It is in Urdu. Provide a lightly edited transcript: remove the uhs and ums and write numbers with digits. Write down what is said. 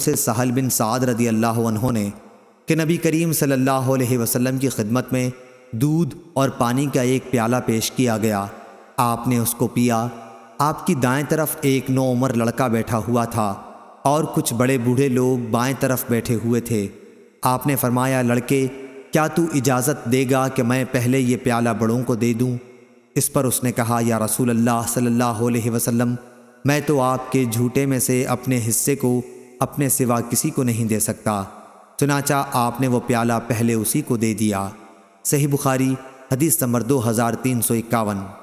سے سہل بن سعد رضی اللہ عنہ نے کہ نبی کریم صلی اللہ علیہ وسلم کی خدمت میں دودھ اور پانی کا ایک پیالہ پیش کیا گیا۔ آپ نے اس کو پیا۔ آپ کی دائیں طرف ایک نوعمر لڑکا بیٹھا ہوا تھا اور کچھ بڑے بوڑھے لوگ بائیں طرف بیٹھے ہوئے تھے۔ آپ نے فرمایا، لڑکے، کیا تو اجازت دے گا کہ میں پہلے یہ پیالہ بڑوں کو دے دوں؟ اس پر اس نے کہا، یا رسول اللہ صلی اللہ علیہ وسلم، میں تو آپ کے جھوٹے میں سے اپنے حصے کو اپنے سوا کسی کو نہیں دے سکتا۔ چنانچہ آپ نے وہ پیالہ پہلے اسی کو دے دیا۔ صحیح بخاری، حدیث نمبر 2351۔